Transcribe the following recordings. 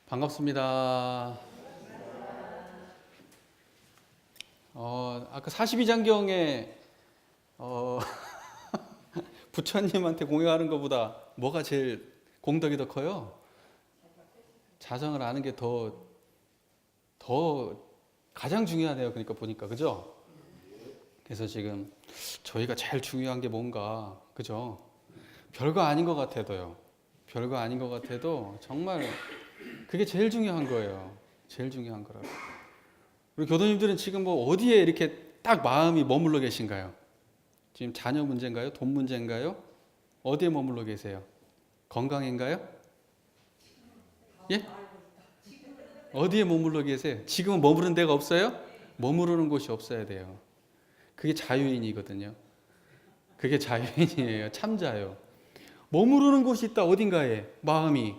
반갑습니다. 아까 42장경에 부처님한테 공양하는 것보다 뭐가 제일 공덕이 더 커요? 자성을 아는 게 더 가장 중요하네요. 그러니까 보니까, 그죠? 그래서 지금 저희가 제일 중요한 게 뭔가, 그죠? 별거 아닌 것 같아도요. 별거 아닌 것 같아도 정말 그게 제일 중요한 거예요. 제일 중요한 거라고. 우리 교도님들은 지금 뭐 어디에 이렇게 딱 마음이 머물러 계신가요? 지금 자녀 문제인가요? 돈 문제인가요? 어디에 머물러 계세요? 건강인가요? 예? 어디에 머물러 계세요? 지금은 머무르는 데가 없어요? 머무르는 곳이 없어야 돼요. 그게 자유인이거든요. 그게 자유인이에요. 참자요. 머무르는 곳이 있다. 어딘가에 마음이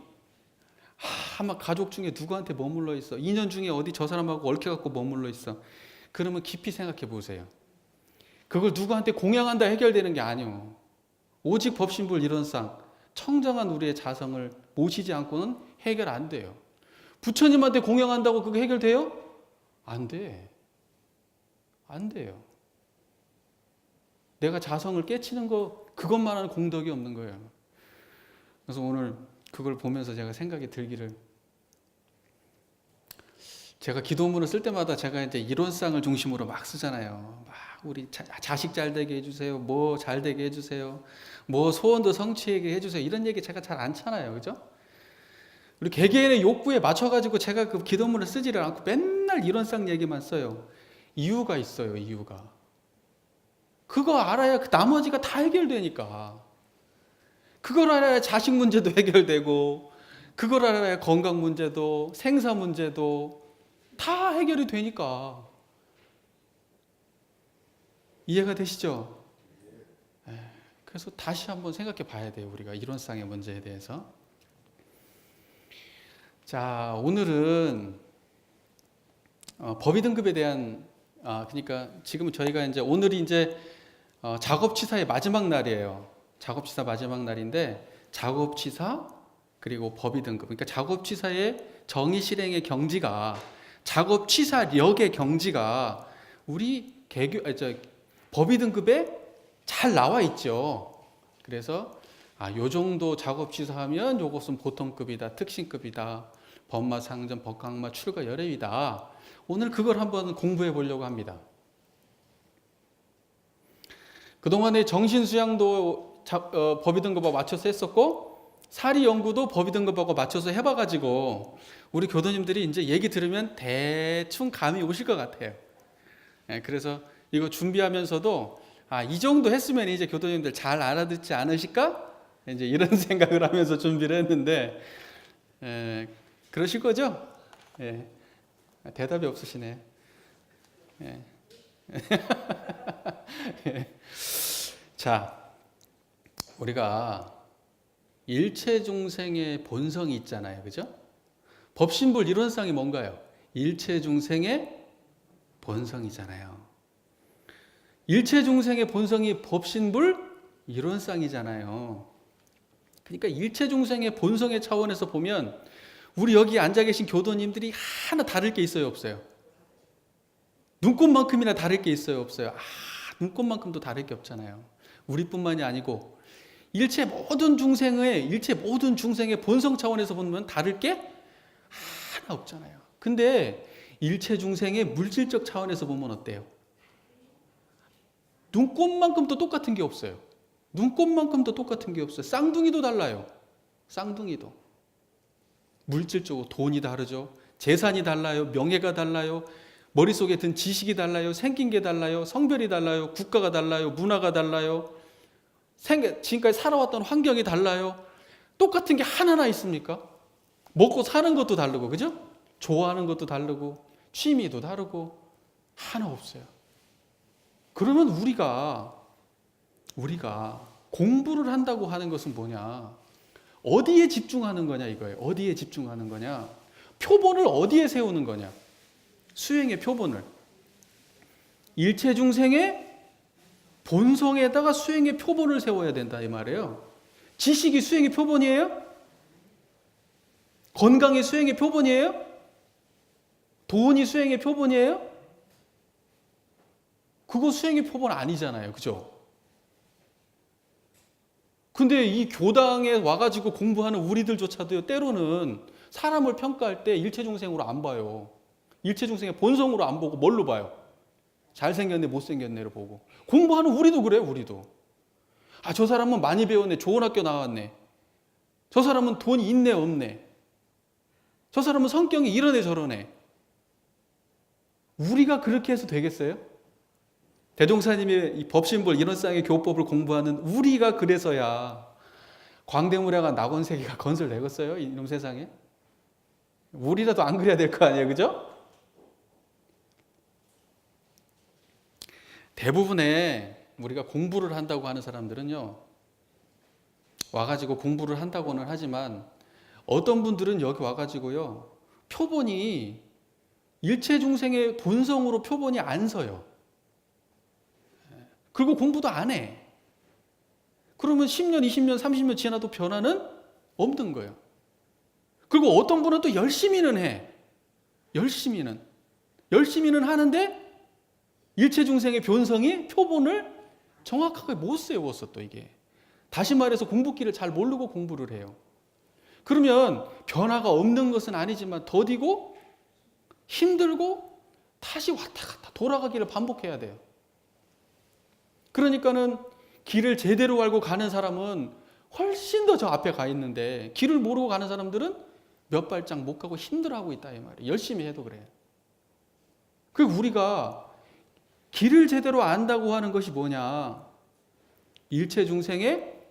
아마 가족 중에 누구한테 머물러 있어. 인연 중에 어디 저 사람하고 얽혀갖고 머물러 있어. 그러면 깊이 생각해 보세요. 그걸 누구한테 공양한다 해결되는 게 아니오. 오직 법신불 일원상 청정한 우리의 자성을 모시지 않고는 해결 안 돼요. 부처님한테 공양한다고 그게 해결돼요? 안 돼. 안 돼요. 내가 자성을 깨치는 거 그것만한 공덕이 없는 거예요. 그래서 오늘 그걸 보면서 제가 생각이 들기를, 제가 기도문을 쓸 때마다 제가 이제 이론상을 중심으로 막 쓰잖아요. 막 우리 자식 잘 되게 해주세요. 뭐 잘 되게 해주세요. 뭐 소원도 성취하게 해주세요. 이런 얘기 제가 잘 안 차나요, 그죠? 우리 개개인의 욕구에 맞춰가지고 제가 그 기도문을 쓰지를 않고 맨날 이론상 얘기만 써요. 이유가 있어요, 이유가. 그거 알아야 그 나머지가 다 해결되니까. 그걸 알아야 자식 문제도 해결되고, 그걸 알아야 건강 문제도, 생사 문제도 다 해결이 되니까. 이해가 되시죠? 그래서 다시 한번 생각해 봐야 돼요. 우리가 이론상의 문제에 대해서. 자, 오늘은 법의 등급에 대한, 그러니까 지금 저희가 이제 오늘이 이제 작업치사의 마지막 날이에요. 작업치사 마지막 날인데, 작업치사 그리고 법의 등급, 그러니까 작업치사의 정의 실행의 경지가, 작업치사력의 경지가 우리 법의 등급에 잘 나와 있죠. 그래서 요 정도 작업치사하면 요것은 보통급이다, 특신급이다, 법마 상전, 법강마, 출가 열애이다. 오늘 그걸 한번 공부해 보려고 합니다. 그동안에 정신수양도 법의 등급하고 맞춰서 했었고, 사리 연구도 법의 등급하고 맞춰서 해봐가지고 우리 교도님들이 이제 얘기 들으면 대충 감이 오실 것 같아요. 그래서 이거 준비하면서도 이 정도 했으면 이제 교도님들 잘 알아듣지 않으실까? 이제 이런 생각을 하면서 준비를 했는데, 그러실 거죠? 대답이 없으시네. 자, 우리가 일체중생의 본성이 있잖아요. 그죠? 법신불 이론상이 뭔가요? 일체중생의 본성이잖아요. 일체중생의 본성이 법신불 이론상이잖아요. 그러니까 일체중생의 본성의 차원에서 보면 우리 여기 앉아 계신 교도님들이 하나 다를 게 있어요, 없어요? 눈꽃만큼이나 다를 게 있어요, 없어요? 눈꽃만큼도 다를 게 없잖아요. 우리뿐만이 아니고 일체 모든 중생의 본성 차원에서 보면 다를 게 하나 없잖아요. 근데 일체 중생의 물질적 차원에서 보면 어때요? 눈꽃만큼도 똑같은 게 없어요. 눈꽃만큼도 똑같은 게 없어요. 쌍둥이도 달라요. 쌍둥이도. 물질적으로 돈이 다르죠. 재산이 달라요. 명예가 달라요. 머릿속에 든 지식이 달라요. 생긴 게 달라요. 성별이 달라요. 국가가 달라요. 문화가 달라요. 지금까지 살아왔던 환경이 달라요. 똑같은 게 하나나 있습니까? 먹고 사는 것도 다르고, 그죠? 좋아하는 것도 다르고, 취미도 다르고, 하나 없어요. 그러면 우리가 공부를 한다고 하는 것은 뭐냐? 어디에 집중하는 거냐 이거예요. 어디에 집중하는 거냐? 표본을 어디에 세우는 거냐? 수행의 표본을. 일체중생의 본성에다가 수행의 표본을 세워야 된다 이 말이에요. 지식이 수행의 표본이에요? 건강이 수행의 표본이에요? 돈이 수행의 표본이에요? 그거 수행의 표본 아니잖아요. 그죠? 근데 이 교당에 와가지고 공부하는 우리들조차도요, 때로는 사람을 평가할 때 일체중생으로 안 봐요. 일체중생의 본성으로 안 보고 뭘로 봐요? 잘생겼네, 못생겼네를 보고. 공부하는 우리도 그래요, 우리도. 아, 저 사람은 많이 배웠네, 좋은 학교 나왔네. 저 사람은 돈이 있네, 없네. 저 사람은 성격이 이러네, 저러네. 우리가 그렇게 해서 되겠어요? 대종사님의 이 법신불 이론상의 교법을 공부하는 우리가 그래서야 광대무량한 낙원세계가 건설되겠어요? 이놈 세상에? 우리라도 안 그래야 될 거 아니에요, 그죠? 대부분의 우리가 공부를 한다고 하는 사람들은요, 와가지고 공부를 한다고는 하지만 어떤 분들은 여기 와가지고요, 표본이 일체중생의 본성으로 표본이 안 서요. 그리고 공부도 안 해. 그러면 10년, 20년, 30년 지나도 변화는 없는 거예요. 그리고 어떤 분은 또 열심히는 해. 열심히는 하는데 일체중생의 본성이 표본을 정확하게 못 세웠어, 또 이게. 다시 말해서 공부기를 잘 모르고 공부를 해요. 그러면 변화가 없는 것은 아니지만 더디고 힘들고 다시 왔다 갔다 돌아가기를 반복해야 돼요. 그러니까는 길을 제대로 알고 가는 사람은 훨씬 더 저 앞에 가 있는데 길을 모르고 가는 사람들은 몇 발짝 못 가고 힘들어하고 있다 이 말이에요. 열심히 해도 그래요. 그 우리가 길을 제대로 안다고 하는 것이 뭐냐? 일체중생의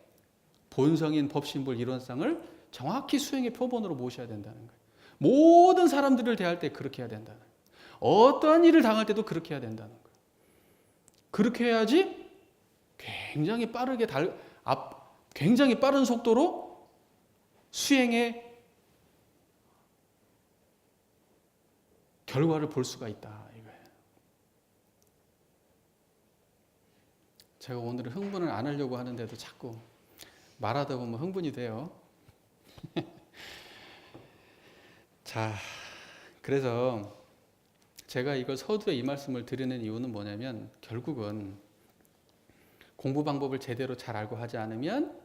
본성인 법신불 이론상을 정확히 수행의 표본으로 모셔야 된다는 거예요. 모든 사람들을 대할 때 그렇게 해야 된다는 거예요. 어떠한 일을 당할 때도 그렇게 해야 된다는 거예요. 그렇게 해야지 굉장히 빠르게 굉장히 빠른 속도로 수행의 결과를 볼 수가 있다 이거예요. 제가 오늘은 흥분을 안 하려고 하는데도 자꾸 말하다 보면 흥분이 돼요. 자, 그래서 제가 이걸 서두에 이 말씀을 드리는 이유는 뭐냐면 결국은 공부 방법을 제대로 잘 알고 하지 않으면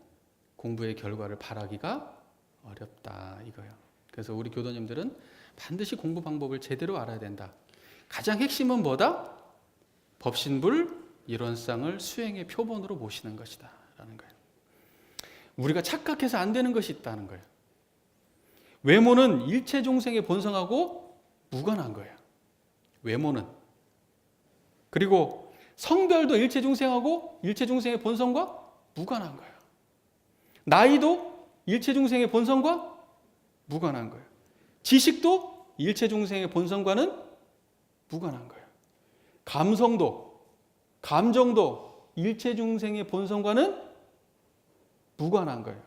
공부의 결과를 바라기가 어렵다 이거예요. 그래서 우리 교도님들은 반드시 공부 방법을 제대로 알아야 된다. 가장 핵심은 뭐다? 법신불 이론상을 수행의 표본으로 모시는 것이다 라는 거예요. 우리가 착각해서 안 되는 것이 있다는 거예요. 외모는 일체중생의 본성하고 무관한 거예요. 외모는. 그리고 성별도 일체중생하고 일체중생의 본성과 무관한 거예요. 나이도 일체중생의 본성과 무관한 거예요. 지식도 일체중생의 본성과는 무관한 거예요. 감정도 일체중생의 본성과는 무관한 거예요.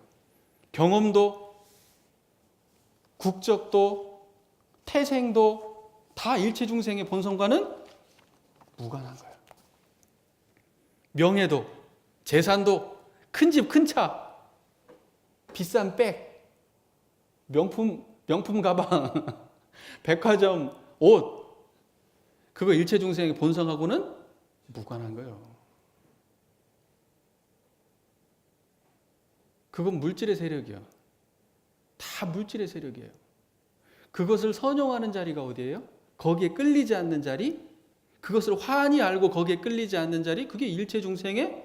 경험도, 국적도, 태생도 다 일체중생의 본성과는 무관한 거예요. 명예도, 재산도, 큰 집, 큰 차, 비싼 백, 명품 가방, 백화점, 옷, 그거 일체중생의 본성하고는 무관한 거예요. 그건 물질의 세력이요. 다 물질의 세력이에요. 그것을 선용하는 자리가 어디예요? 거기에 끌리지 않는 자리, 그것을 환히 알고 거기에 끌리지 않는 자리, 그게 일체중생의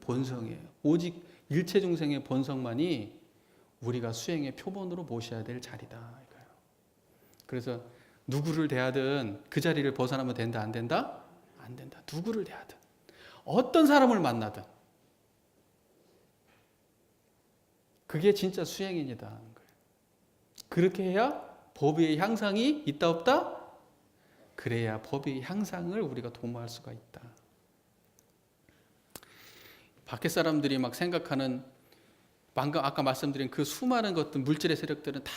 본성이에요. 오직 일체중생의 본성만이 우리가 수행의 표본으로 모셔야 될 자리다 이거예요. 그래서 누구를 대하든 그 자리를 벗어나면 된다 안 된다? 안 된다. 누구를 대하든 어떤 사람을 만나든 그게 진짜 수행인이다 하는 거예요. 그렇게 해야 법의 향상이 있다 없다? 그래야 법의 향상을 우리가 도모할 수가 있다. 밖에 사람들이 막 생각하는 방금 아까 말씀드린 그 수많은 것들 물질의 세력들은 다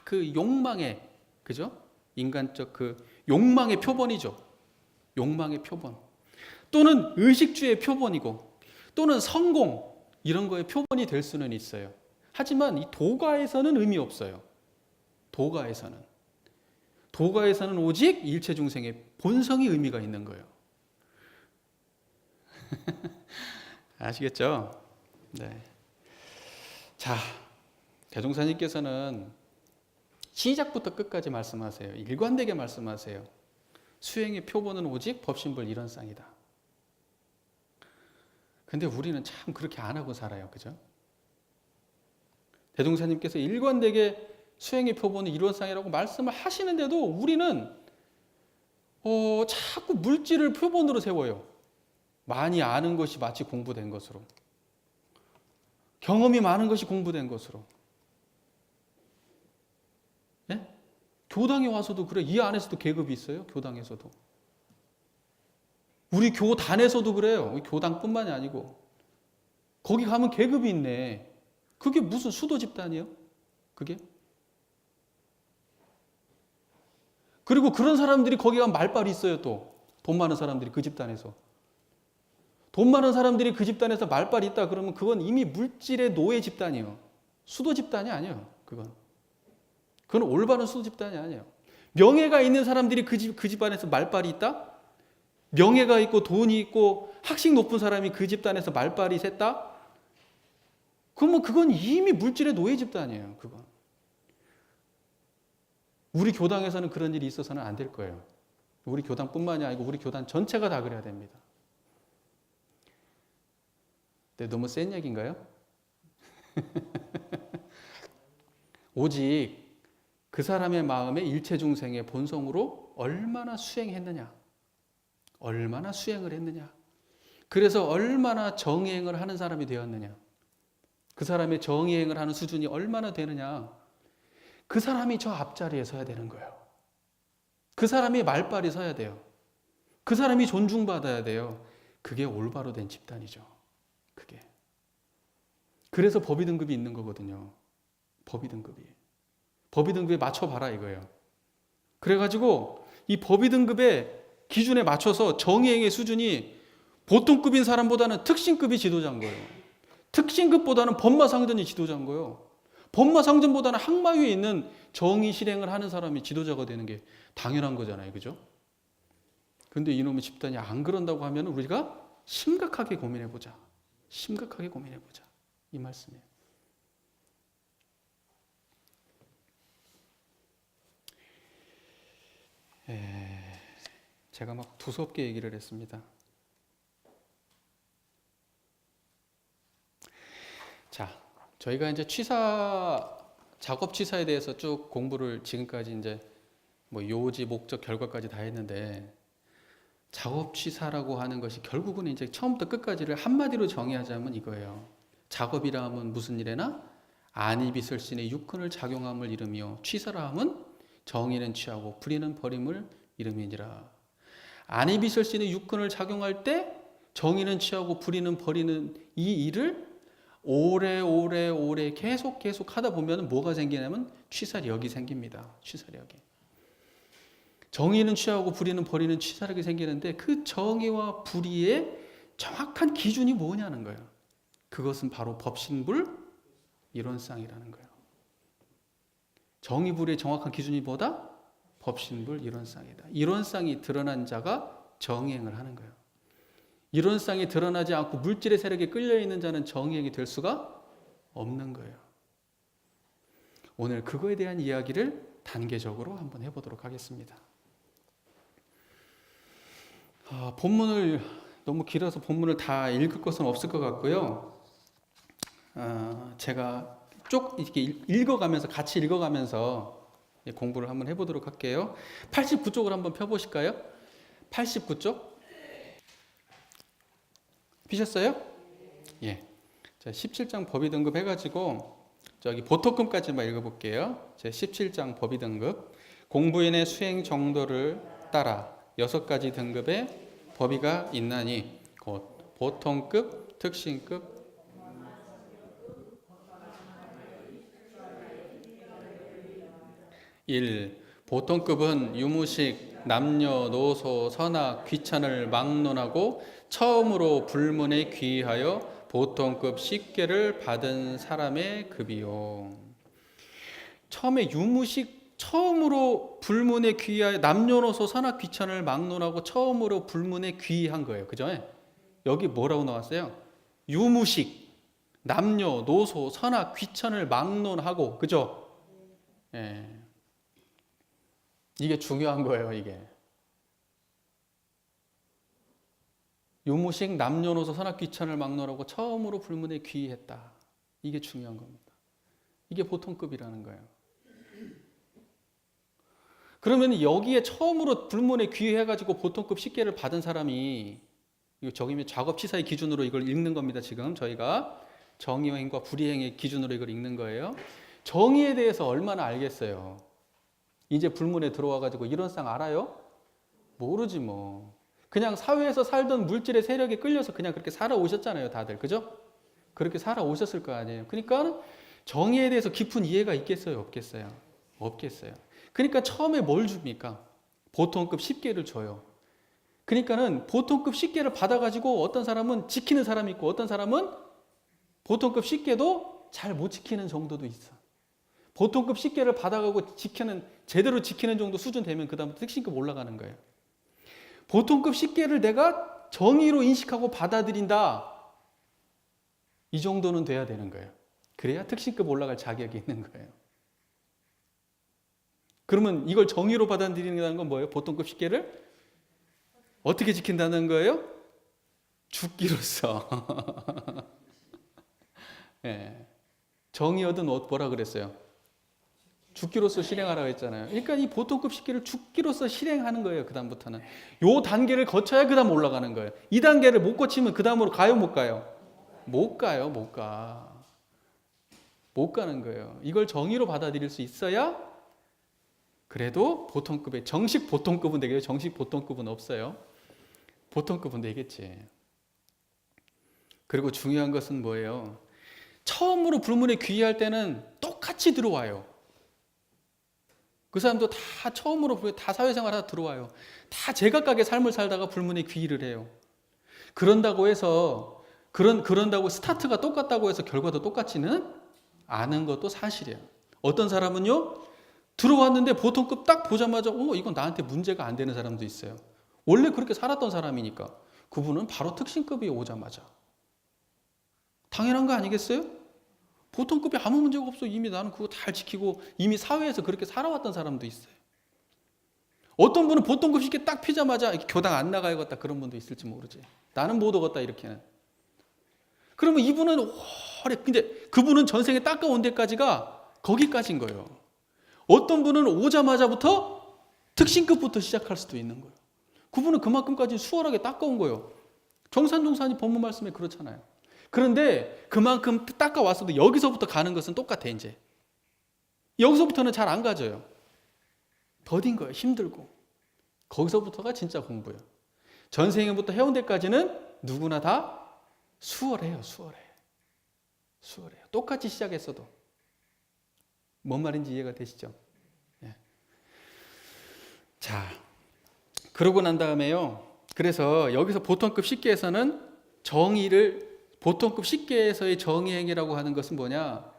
그 욕망의 그죠? 인간적 그 욕망의 표본이죠. 욕망의 표본. 또는 의식주의 표본이고 또는 성공 이런 거의 표본이 될 수는 있어요. 하지만 이 도가에서는 의미 없어요. 도가에서는 오직 일체 중생의 본성이 의미가 있는 거예요. 아시겠죠? 네. 자, 대종사님께서는 시작부터 끝까지 말씀하세요. 일관되게 말씀하세요. 수행의 표본은 오직 법신불 이런상이다. 근데 우리는 참 그렇게 안 하고 살아요. 그죠? 대종사님께서 일관되게 수행의 표본은 이런상이라고 말씀을 하시는데도 우리는 자꾸 물질을 표본으로 세워요. 많이 아는 것이 마치 공부된 것으로. 경험이 많은 것이 공부된 것으로. 예? 교당에 와서도 그래. 이 안에서도 계급이 있어요. 교당에서도. 우리 교단에서도 그래요. 교당뿐만이 아니고. 거기 가면 계급이 있네. 그게 무슨 수도 집단이에요? 그게? 그리고 그런 사람들이 거기 가면 말빨이 있어요. 또 돈 많은 사람들이 그 집단에서. 돈 많은 사람들이 그 집단에서 말빨이 있다 그러면 그건 이미 물질의 노예 집단이에요. 수도 집단이 아니에요. 그건 올바른 수도 집단이 아니에요. 명예가 있는 사람들이 그 집안에서 말빨이 있다? 명예가 있고 돈이 있고 학식 높은 사람이 그 집단에서 말빨이 샜다? 그러면 그건 이미 물질의 노예 집단이에요. 그건. 우리 교당에서는 그런 일이 있어서는 안 될 거예요. 우리 교당뿐만이 아니고 우리 교단 전체가 다 그래야 됩니다. 근데 너무 센 얘기인가요? 오직 그 사람의 마음에 일체 중생의 본성으로 얼마나 수행했느냐, 얼마나 수행을 했느냐, 그래서 얼마나 정의행을 하는 사람이 되었느냐, 그 사람의 정의행을 하는 수준이 얼마나 되느냐, 그 사람이 저 앞자리에 서야 되는 거예요. 그 사람이 말빨이 서야 돼요. 그 사람이 존중받아야 돼요. 그게 올바로 된 집단이죠. 그게. 그래서 법의 등급이 있는 거거든요. 법의 등급에 맞춰봐라 이거예요. 그래가지고 이 법의 등급의 기준에 맞춰서 정의행의 수준이 보통급인 사람보다는 특신급이 지도자인 거예요. 특신급보다는 법마상전이 지도자인 거예요. 법마상전보다는 항마 위에 있는 정의 실행을 하는 사람이 지도자가 되는 게 당연한 거잖아요. 그죠? 근데 이놈의 집단이 안 그런다고 하면 우리가 심각하게 고민해보자. 심각하게 고민해보자. 이 말씀이에요. 제가 막 두섭게 얘기를 했습니다. 자, 저희가 이제 작업 취사에 대해서 쭉 공부를 지금까지 이제 뭐 요지, 목적, 결과까지 다 했는데 작업 취사라고 하는 것이 결국은 이제 처음부터 끝까지를 한마디로 정의하자면 이거예요. 작업이라 하면 무슨 일에나 안이비설신의 육근을 작용함을 이르며 취사라 하면 정의는 취하고 불의는 버림을 이름이니라. 안이비설신의 육근을 작용할 때 정의는 취하고 불의는 버리는 이 일을 오래 계속 하다 보면 뭐가 생기냐면 취사력이 생깁니다. 취사력이. 정의는 취하고 불의는 버리는 취사력이 생기는데 그 정의와 불의의 정확한 기준이 뭐냐는 거예요. 그것은 바로 법신불 이론상이라는 거예요. 정의 불의의 정확한 기준이 뭐다? 법신불 이론상이다. 이론상이 드러난 자가 정의행을 하는 거예요. 이론상이 드러나지 않고 물질의 세력에 끌려있는 자는 정의행이 될 수가 없는 거예요. 오늘 그거에 대한 이야기를 단계적으로 한번 해보도록 하겠습니다. 본문을 너무 길어서 본문을 다 읽을 것은 없을 것 같고요. 제가 쭉 이렇게 읽어가면서 같이 읽어가면서 공부를 한번 해보도록 할게요. 89쪽을 한번 펴보실까요? 89쪽 피셨어요? 예. 자, 17장 법의 등급 해가지고 저기 보통급까지만 읽어볼게요. 제 17장 법의 등급 공부인의 수행 정도를 따라 6가지 등급의 법의가 있나니 곧 보통급, 특신급, 보통급은 유무식, 남녀노소, 선악, 귀천을 막론하고 처음으로 불문에 귀의하여 보통급 10개를 받은 사람의 급이요. 처음에 유무식 처음으로 불문에 귀하여 남녀노소 선악 귀천을 막론하고 처음으로 불문에 귀한 거예요. 그죠? 여기 뭐라고 나왔어요? 유무식, 남녀, 노소, 선악, 귀천을 막론하고, 그죠? 예. 이게 중요한 거예요, 이게. 유무식, 남녀노소, 선악, 귀천을 막론하고 처음으로 불문에 귀했다. 이게 중요한 겁니다. 이게 보통급이라는 거예요. 그러면 여기에 처음으로 불문에 귀해가지고 보통급 10개를 받은 사람이, 이거 저기면 작업치사의 기준으로 이걸 읽는 겁니다. 지금 저희가 정의행과 불이행의 기준으로 이걸 읽는 거예요. 정의에 대해서 얼마나 알겠어요? 이제 불문에 들어와가지고 이런 상 알아요? 모르지 뭐. 그냥 사회에서 살던 물질의 세력에 끌려서 그냥 그렇게 살아오셨잖아요, 다들. 그죠? 그렇게 살아오셨을 거 아니에요. 그러니까 정의에 대해서 깊은 이해가 있겠어요, 없겠어요? 없겠어요. 그러니까 처음에 뭘 줍니까? 보통급 10개를 줘요. 그러니까는 보통급 10개를 받아가지고 어떤 사람은 지키는 사람이 있고 어떤 사람은 보통급 10개도 잘 못 지키는 정도도 있어. 보통급 10개를 받아가고 제대로 지키는 정도 수준 되면 그 다음부터 특신급 올라가는 거예요. 보통급 10개를 내가 정의로 인식하고 받아들인다. 이 정도는 돼야 되는 거예요. 그래야 특신급 올라갈 자격이 있는 거예요. 그러면 이걸 정의로 받아들이는 건 뭐예요? 보통급 10개를 어떻게 지킨다는 거예요? 죽기로써. 네. 정의 얻은 뭐라 그랬어요? 죽기로써 실행하라고 했잖아요. 그러니까 이 보통급 10개를 죽기로써 실행하는 거예요. 그 다음부터는. 요 단계를 거쳐야 그 다음 올라가는 거예요. 이 단계를 못 거치면 그 다음으로 가요? 못 가요? 못 가요. 못 가. 못 가는 거예요. 이걸 정의로 받아들일 수 있어야 그래도 보통급의 정식 보통급은 되겠죠. 정식 보통급은 없어요. 보통급은 되겠지. 그리고 중요한 것은 뭐예요? 처음으로 불문에 귀의할 때는 똑같이 들어와요. 그 사람도 다 처음으로 다 사회생활하다 들어와요. 다 제각각의 삶을 살다가 불문에 귀의를 해요. 그런다고 해서 그런다고 스타트가 똑같다고 해서 결과도 똑같지는 않은 것도 사실이에요. 어떤 사람은요, 들어왔는데 보통급 딱 보자마자 이건 나한테 문제가 안 되는 사람도 있어요. 원래 그렇게 살았던 사람이니까 그분은 바로 특신급이 오자마자 당연한 거 아니겠어요? 보통급이 아무 문제가 없어. 이미 나는 그거 잘 지키고 이미 사회에서 그렇게 살아왔던 사람도 있어요. 어떤 분은 보통급 쉽게 딱 피자마자 교당 안 나가야겠다 그런 분도 있을지 모르지. 나는 못 오겠다 이렇게는. 그러면 이분은 오래 근데 그분은 전생에 닦아온 데까지가 거기까지인 거예요. 어떤 분은 오자마자부터 특신급부터 시작할 수도 있는 거예요. 그분은 그만큼까지 수월하게 닦아온 거예요. 정산종산이 법문 말씀에 그렇잖아요. 그런데 그만큼 닦아왔어도 여기서부터 가는 것은 똑같아 이제. 여기서부터는 잘 안 가져요. 더딘 거예요. 힘들고. 거기서부터가 진짜 공부예요. 전생에부터 해온 데까지는 누구나 다 수월해요. 수월해요. 똑같이 시작했어도. 뭔 말인지 이해가 되시죠? 네. 자, 그러고 난 다음에요. 그래서 여기서 보통급 10개에서는 보통급 10개에서의 정의행위라고 하는 것은 뭐냐?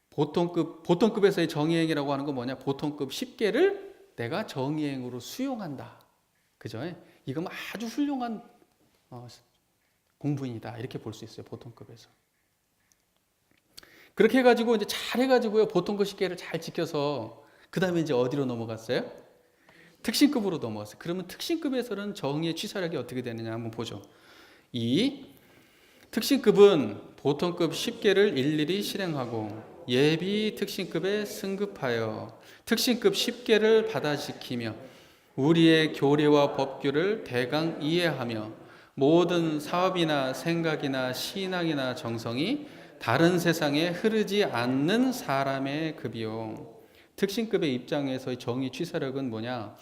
보통급에서의 정의행위라고 하는 건 뭐냐? 보통급 10개를 내가 정의행으로 수용한다. 그죠? 이건 아주 훌륭한 공부인이다. 이렇게 볼 수 있어요. 보통급에서. 그렇게 해가지고 이제 잘 해가지고요. 보통급 10개를 잘 지켜서 그 다음에 이제 어디로 넘어갔어요? 특신급으로 넘어갔어요. 그러면 특신급에서는 정의의 취사력이 어떻게 되느냐 한번 보죠. 이 특신급은 보통급 10개를 일일이 실행하고 예비 특신급에 승급하여 특신급 10개를 받아 지키며 우리의 교리와 법규를 대강 이해하며 모든 사업이나 생각이나 신앙이나 정성이 다른 세상에 흐르지 않는 사람의 급이요. 특신급의 입장에서의 정의 취사력은 뭐냐?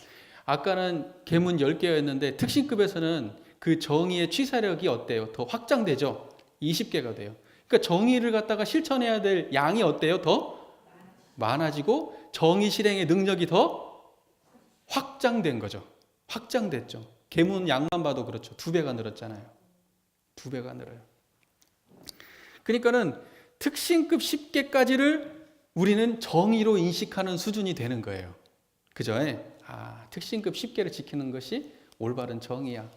아까는 계문 10개였는데 특신급에서는 그 정의의 취사력이 어때요? 더 확장되죠? 20개가 돼요. 그러니까 정의를 갖다가 실천해야 될 양이 어때요? 더 많아지고 정의 실행의 능력이 더 확장된 거죠. 확장됐죠. 계문 양만 봐도 그렇죠. 2배가 늘었잖아요. 2배가 늘어요. 그러니까는 특신급 10개까지를 우리는 정의로 인식하는 수준이 되는 거예요. 그죠? 특신급 10개를 지키는 것이 올바른 정의야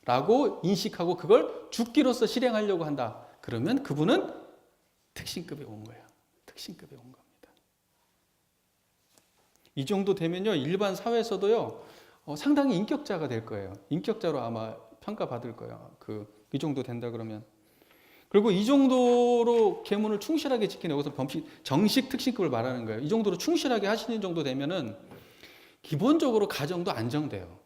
라고 인식하고 그걸 죽기로서 실행하려고 한다. 그러면 그분은 특신급에 온 거예요. 특신급에 온 겁니다. 이 정도 되면요, 일반 사회에서도요, 상당히 인격자가 될 거예요. 인격자로 아마 평가받을 거예요. 이 정도 된다 그러면. 그리고 이 정도로 계문을 충실하게 지키는, 여기서 정식 특신급을 말하는 거예요. 이 정도로 충실하게 하시는 정도 되면은 기본적으로 가정도 안정돼요.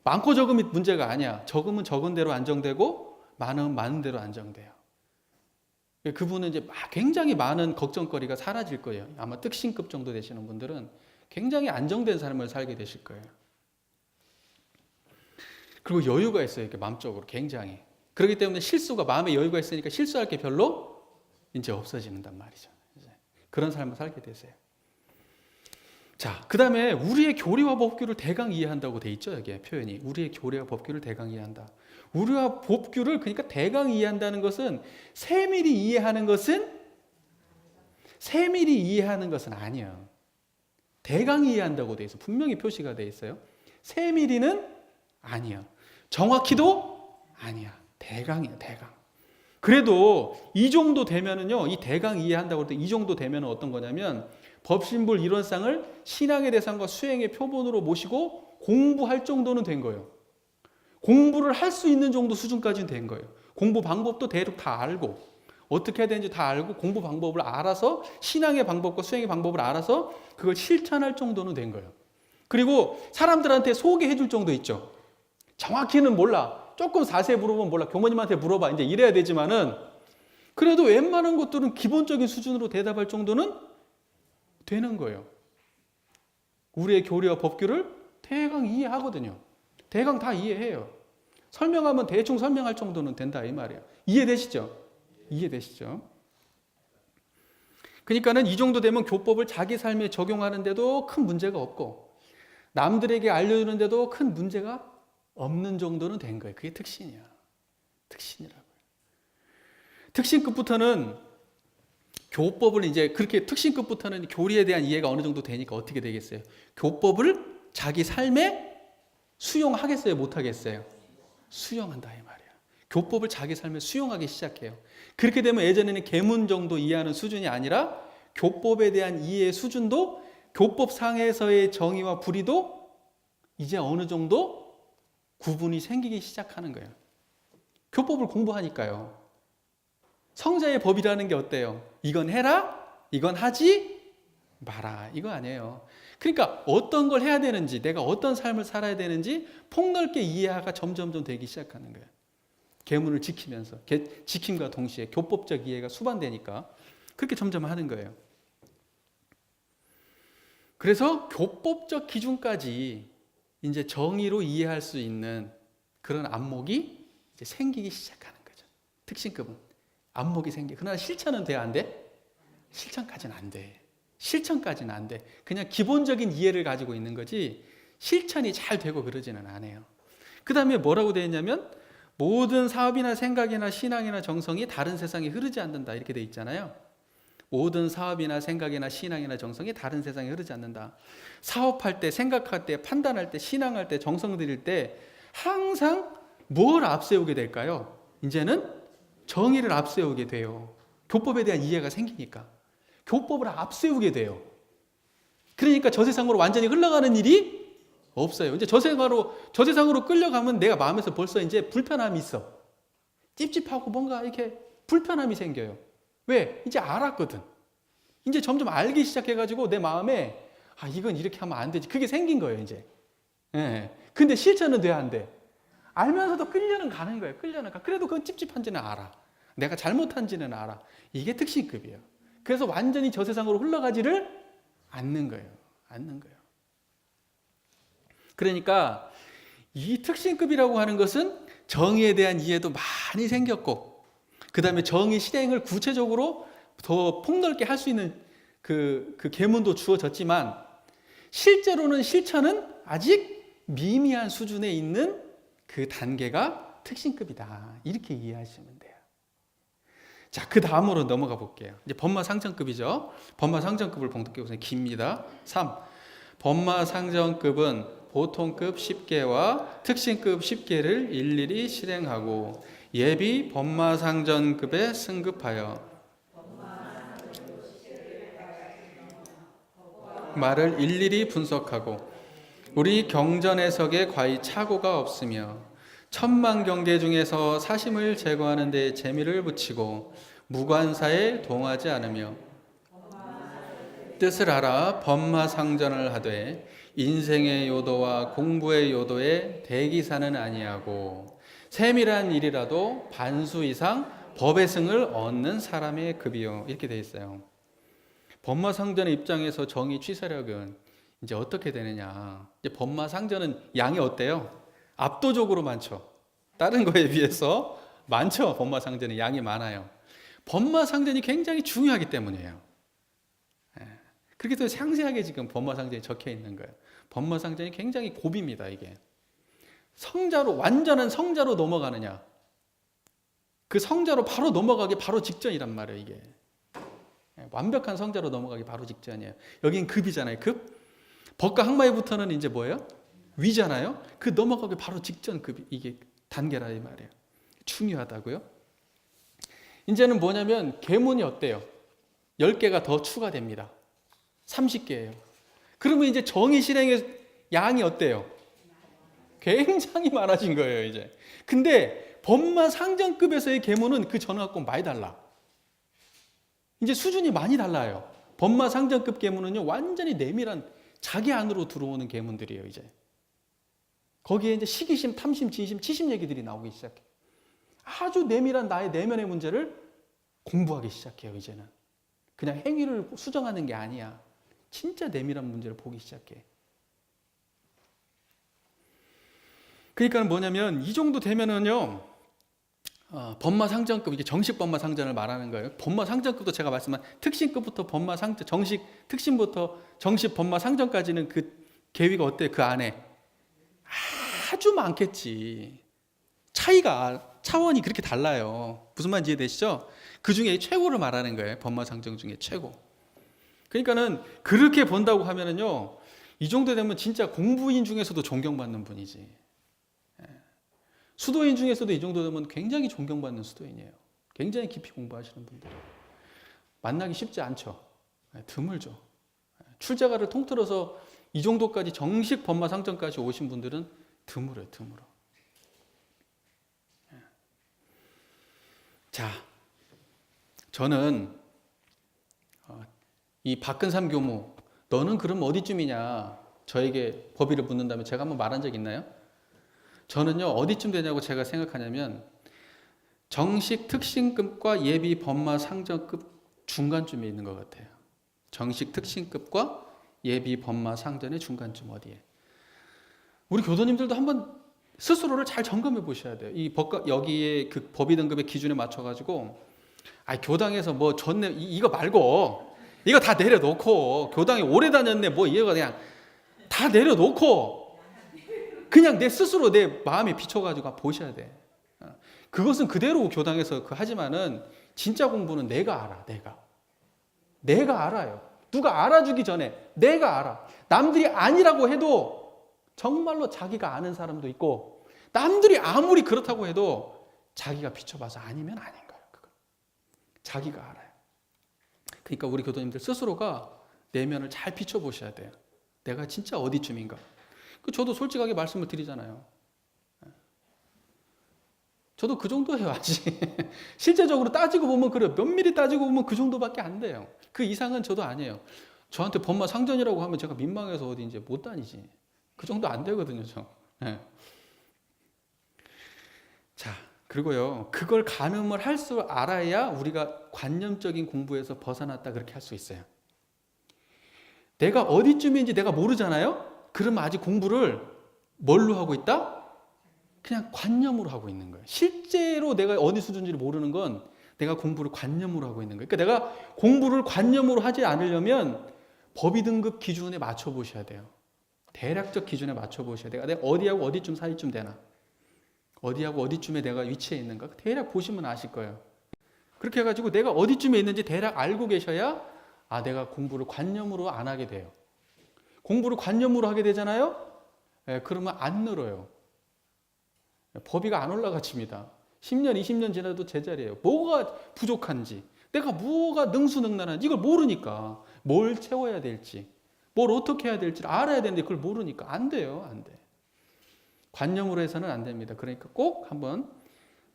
많고 적음이 문제가 아니야. 적으면 적은 대로 안정되고 많으면 많은 대로 안정돼요. 그분은 이제 굉장히 많은 걱정거리가 사라질 거예요. 아마 특신급 정도 되시는 분들은 굉장히 안정된 삶을 살게 되실 거예요. 그리고 여유가 있어요. 이렇게 마음적으로 굉장히. 그렇기 때문에 실수가, 마음에 여유가 있으니까 실수할 게 별로 이제 없어지는단 말이죠. 이제 그런 삶을 살게 되세요. 자, 그 다음에 우리의 교리와 법규를 대강 이해한다고 돼 있죠. 여기에 표현이. 우리의 교리와 법규를 대강 이해한다. 우리와 법규를 그러니까 대강 이해한다는 것은 세밀히 이해하는 것은 아니에요. 대강 이해한다고 돼 있어. 분명히 표시가 돼 있어요. 세밀히는 아니야. 정확히도 아니야. 대강이야, 대강. 그래도 이 정도 되면은요, 이 대강 이해한다고 할 때 이 정도 되면은 어떤 거냐면 법신불 이론상을 신앙의 대상과 수행의 표본으로 모시고 공부할 정도는 된 거예요. 공부를 할 수 있는 정도 수준까지는 된 거예요. 공부 방법도 대략 다 알고 어떻게 해야 되는지 다 알고 공부 방법을 알아서 신앙의 방법과 수행의 방법을 알아서 그걸 실천할 정도는 된 거예요. 그리고 사람들한테 소개해 줄 정도 있죠. 정확히는 몰라. 조금 자세히 물어보면 몰라. 교모님한테 물어봐. 이제 이래야 되지만은 그래도 웬만한 것들은 기본적인 수준으로 대답할 정도는 되는 거예요. 우리의 교리와 법규를 대강 이해하거든요. 대강 다 이해해요. 설명하면 대충 설명할 정도는 된다 이 말이에요. 이해되시죠? 이해되시죠? 그러니까는 이 정도 되면 교법을 자기 삶에 적용하는데도 큰 문제가 없고 남들에게 알려주는데도 큰 문제가 없는 정도는 된 거예요. 그게 특신이야. 특신이라고요. 특신급부터는 교법을 이제 그렇게 특신급부터는 교리에 대한 이해가 어느 정도 되니까 어떻게 되겠어요? 교법을 자기 삶에 수용하겠어요? 못하겠어요? 수용한다 이 말이야. 교법을 자기 삶에 수용하기 시작해요. 그렇게 되면 예전에는 계문 정도 이해하는 수준이 아니라 교법에 대한 이해의 수준도 교법상에서의 정의와 불의도 이제 어느 정도 구분이 생기기 시작하는 거예요. 교법을 공부하니까요. 성자의 법이라는 게 어때요? 이건 해라, 이건 하지 마라. 이거 아니에요. 그러니까 어떤 걸 해야 되는지, 내가 어떤 삶을 살아야 되는지 폭넓게 이해가 점점점 되기 시작하는 거예요. 계문을 지키면서, 지킴과 동시에 교법적 이해가 수반되니까 그렇게 점점 하는 거예요. 그래서 교법적 기준까지 이제 정의로 이해할 수 있는 그런 안목이 이제 생기기 시작하는 거죠. 특신급은 안목이 생겨. 그러나 실천은 돼, 안 돼? 실천까지는 안 돼. 실천까지는 안 돼. 그냥 기본적인 이해를 가지고 있는 거지 실천이 잘 되고 그러지는 않아요. 그 다음에 뭐라고 되어 있냐면 모든 사업이나 생각이나 신앙이나 정성이 다른 세상에 흐르지 않는다 이렇게 되어 있잖아요. 모든 사업이나 생각이나 신앙이나 정성이 다른 세상에 흐르지 않는다. 사업할 때, 생각할 때, 판단할 때, 신앙할 때, 정성 들일 때 항상 뭘 앞세우게 될까요? 이제는 정의를 앞세우게 돼요. 교법에 대한 이해가 생기니까. 교법을 앞세우게 돼요. 그러니까 저 세상으로 완전히 흘러가는 일이 없어요. 이제 저 세상으로 끌려가면 내가 마음에서 벌써 이제 불편함이 있어. 찝찝하고 뭔가 이렇게 불편함이 생겨요. 왜? 이제 알았거든. 이제 점점 알기 시작해가지고 내 마음에 이건 이렇게 하면 안 되지. 그게 생긴 거예요, 이제. 예. 근데 실천은 돼, 안 돼? 알면서도 끌려는 가는 거예요. 끌려는 가. 그래도 그건 찝찝한지는 알아. 내가 잘못한지는 알아. 이게 특신급이에요. 그래서 완전히 저 세상으로 흘러가지를 않는 거예요. 않는 거예요. 그러니까 이 특신급이라고 하는 것은 정의에 대한 이해도 많이 생겼고 그 다음에 정의 실행을 구체적으로 더 폭넓게 할 수 있는 그 계문도 주어졌지만 실제로는 실천은 아직 미미한 수준에 있는 그 단계가 특신급이다. 이렇게 이해하시면 돼요. 자, 그 다음으로 넘어가 볼게요. 이제 법마 상정급이죠. 법마 상정급을 봉독해 보세요. 깁니다. 3. 법마 상정급은 보통급 10개와 특신급 10개를 일일이 실행하고 예비 법마 상정급에 승급하여 말을 일일이 분석하고 우리 경전 해석에 과히 착오가 없으며 천만 경계 중에서 사심을 제거하는 데 재미를 붙이고 무관사에 동하지 않으며 뜻을 알아 법마상전을 하되 인생의 요도와 공부의 요도에 대기사는 아니하고 세밀한 일이라도 반수 이상 법의 승을 얻는 사람의 급이요. 이렇게 돼 있어요. 법마상전의 입장에서 정의 취사력은 이제 어떻게 되느냐. 이제 법마상전은 양이 어때요? 압도적으로 많죠. 다른 거에 비해서 많죠. 법마상전은 양이 많아요. 법마상전이 굉장히 중요하기 때문이에요. 그렇게 또 상세하게 지금 법마상전이 적혀 있는 거예요. 법마상전이 굉장히 고비입니다. 이게 성자로, 완전한 성자로 넘어가느냐, 그 성자로 바로 넘어가기 바로 직전이란 말이에요. 이게 완벽한 성자로 넘어가기 바로 직전이에요. 여긴 급이잖아요. 급. 법과 항마에부터는 이제 뭐예요? 위잖아요. 그 넘어가기 바로 직전 급, 이게 단계라 이 말이에요. 중요하다고요. 이제는 뭐냐면 계문이 어때요? 10개가 더 추가됩니다. 30개예요. 그러면 이제 정의 실행의 양이 어때요? 굉장히 많아진 거예요, 이제. 근데 법마 상정급에서의 계문은 그 전하고 많이 달라. 이제 수준이 많이 달라요. 법마 상정급 계문은요, 완전히 내밀한 자기 안으로 들어오는 계문들이에요, 이제. 거기에 이제 시기심, 탐심, 진심, 치심 얘기들이 나오기 시작해요. 아주 내밀한 나의 내면의 문제를 공부하기 시작해요, 이제는. 그냥 행위를 수정하는 게 아니야. 진짜 내밀한 문제를 보기 시작해. 그러니까 뭐냐면 이 정도 되면은요, 법마 상정급, 이게 정식 법마 상전을 말하는 거예요. 법마 상정급도 제가 말씀한 특신급부터 법마 상전, 정식 특신부터 정식 법마 상전까지는 그 계위가 어때? 그 안에 아주 많겠지. 차원이 그렇게 달라요. 무슨 말인지 이해되시죠? 그 중에 최고를 말하는 거예요. 법마 상정 중에 최고. 그러니까는 그렇게 본다고 하면은요, 이 정도 되면 진짜 공부인 중에서도 존경받는 분이지. 수도인 중에서도 이 정도 되면 굉장히 존경받는 수도인이에요. 굉장히 깊이 공부하시는 분들. 만나기 쉽지 않죠. 드물죠. 출제가를 통틀어서 이 정도까지 정식 법마 상정까지 오신 분들은 드물어요, 드물어. 자, 저는 이 박근삼 교무, 너는 그럼 어디쯤이냐? 저에게 법의를 묻는다면 제가 한번 말한 적 있나요? 저는요, 어디쯤 되냐고 제가 생각하냐면 정식 특신급과 예비 법마 상전급 중간쯤에 있는 것 같아요. 정식 특신급과 예비 법마 상전의 중간쯤 어디에. 우리 교도님들도 한번 스스로를 잘 점검해 보셔야 돼요. 이 법과 여기에 그 법의 등급의 기준에 맞춰가지고, 교당에서 뭐 줬네, 이거 말고 이거 다 내려놓고, 교당에 오래 다녔네, 뭐 이거 그냥 다 내려놓고 그냥 내 스스로 내 마음에 비춰가지고 보셔야 돼. 그것은 그대로 교당에서 하지만은 진짜 공부는 내가 알아. 내가 알아요. 누가 알아주기 전에 내가 알아. 남들이 아니라고 해도 정말로 자기가 아는 사람도 있고, 남들이 아무리 그렇다고 해도 자기가 비춰봐서 아니면 아닌 거예요. 그건. 자기가 알아요. 그러니까 우리 교도님들 스스로가 내면을 잘 비춰보셔야 돼요. 내가 진짜 어디쯤인가. 저도 솔직하게 말씀을 드리잖아요. 저도 그 정도예요, 아직. 실제적으로 따지고 보면 그래요. 면밀히 따지고 보면 그 정도밖에 안 돼요. 그 이상은 저도 아니에요. 저한테 법마 상전이라고 하면 제가 민망해서 어디 이제 못 다니지. 그 정도 안 되거든요, 저. 네. 자, 그리고요, 그걸 가늠을 할 줄 알아야 우리가 관념적인 공부에서 벗어났다 그렇게 할 수 있어요. 내가 어디쯤인지 내가 모르잖아요? 그러면 아직 공부를 뭘로 하고 있다? 그냥 관념으로 하고 있는 거예요. 실제로 내가 어디 수준인지를 모르는 건 내가 공부를 관념으로 하고 있는 거예요. 그러니까 내가 공부를 관념으로 하지 않으려면 법의 등급 기준에 맞춰 보셔야 돼요. 대략적 기준에 맞춰 보셔야 돼요. 내가 어디하고 어디쯤 사이쯤 되나? 어디하고 어디쯤에 내가 위치해 있는가? 대략 보시면 아실 거예요. 그렇게 해가지고 내가 어디쯤에 있는지 대략 알고 계셔야 내가 공부를 관념으로 안 하게 돼요. 공부를 관념으로 하게 되잖아요. 그러면 안 늘어요. 법위가 안 올라가집니다. 10년, 20년 지나도 제자리예요. 뭐가 부족한지, 내가 뭐가 능수능란한지 이걸 모르니까 뭘 채워야 될지, 뭘 어떻게 해야 될지 알아야 되는데 그걸 모르니까 안 돼요. 안 돼. 관념으로 해서는 안 됩니다. 그러니까 꼭 한번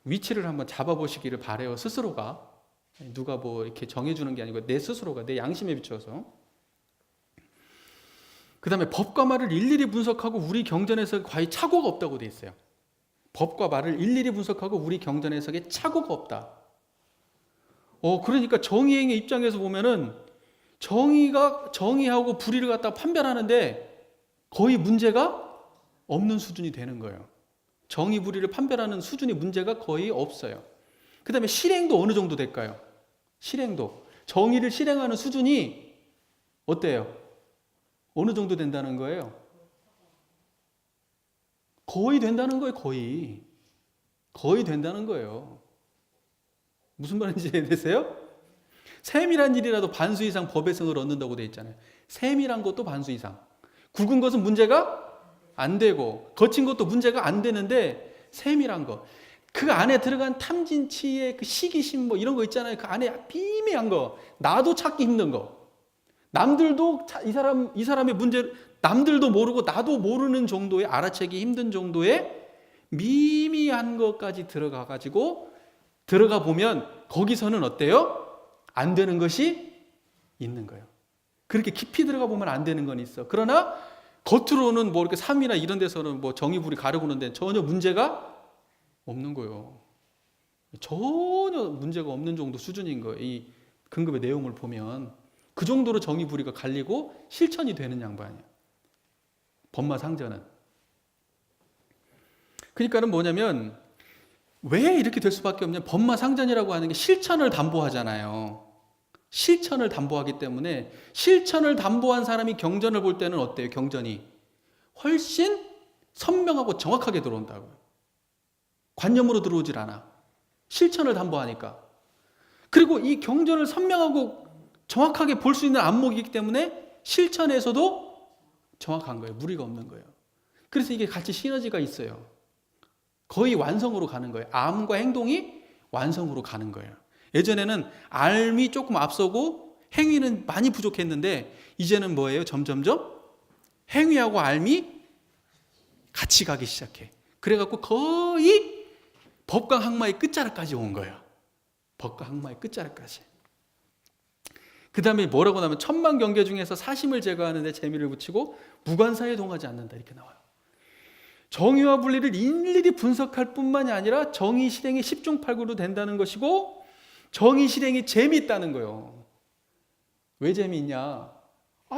위치를 한번 잡아보시기를 바래요. 스스로가. 누가 뭐 이렇게 정해주는 게 아니고 내 스스로가 내 양심에 비추어서. 그 다음에 법과 말을 일일이 분석하고 우리 경전 해석에 과히 착오가 없다고 돼 있어요. 법과 말을 일일이 분석하고 우리 경전 해석에 착오가 없다. 그러니까 정의행의 입장에서 보면은 정의하고 불의를 갖다 판별하는데 거의 문제가 없는 수준이 되는 거예요. 정의 불의를 판별하는 수준이 문제가 거의 없어요. 그 다음에 실행도 어느 정도 될까요? 실행도. 정의를 실행하는 수준이 어때요? 어느 정도 된다는 거예요? 거의 된다는 거예요. 거의 된다는 거예요. 무슨 말인지 이해되세요? 세밀한 일이라도 반수 이상 법의 승을 얻는다고 돼 있잖아요. 세밀한 것도 반수 이상. 굵은 것은 문제가 안 되고 거친 것도 문제가 안 되는데 세밀한 거. 그 안에 들어간 탐진치의 그 시기심 뭐 이런 거 있잖아요. 그 안에 미미한 거. 나도 찾기 힘든 거. 남들도 이 사람의 문제 남들도 모르고 나도 모르는 정도의 알아채기 힘든 정도의 미미한 것까지 들어가 보면 거기서는 어때요? 안 되는 것이 있는 거예요. 그렇게 깊이 들어가 보면 안 되는 건 있어. 그러나 겉으로는 뭐 이렇게 삶이나 이런 데서는 뭐 정의불이 가르고는 데는 전혀 문제가 없는 거예요. 전혀 문제가 없는 정도 수준인 거예요. 이 근급의 내용을 보면 그 정도로 정의불이가 갈리고 실천이 되는 양반이에요. 법마상전은. 그러니까는 뭐냐면 왜 이렇게 될 수밖에 없냐면 법마상전이라고 하는 게 실천을 담보하잖아요. 실천을 담보하기 때문에 실천을 담보한 사람이 경전을 볼 때는 어때요? 경전이 훨씬 선명하고 정확하게 들어온다고요. 관념으로 들어오질 않아. 실천을 담보하니까. 그리고 이 경전을 선명하고 정확하게 볼 수 있는 안목이기 때문에 실천에서도 정확한 거예요. 무리가 없는 거예요. 그래서 이게 같이 시너지가 있어요. 거의 완성으로 가는 거예요. 암과 행동이 완성으로 가는 거예요. 예전에는 알미 조금 앞서고 행위는 많이 부족했는데 이제는 뭐예요? 점점점 행위하고 알미 같이 가기 시작해. 그래갖고 거의 법과 항마의 끝자락까지 온 거예요. 법과 항마의 끝자락까지. 그 다음에 뭐라고 나면 천만 경계 중에서 사심을 제거하는 데 재미를 붙이고 무관사에 동하지 않는다 이렇게 나와요. 정의와 분리를 일일이 분석할 뿐만이 아니라 정의 실행이 10중 8구로 된다는 것이고 정의 실행이 재미있다는 거예요. 왜 재미있냐?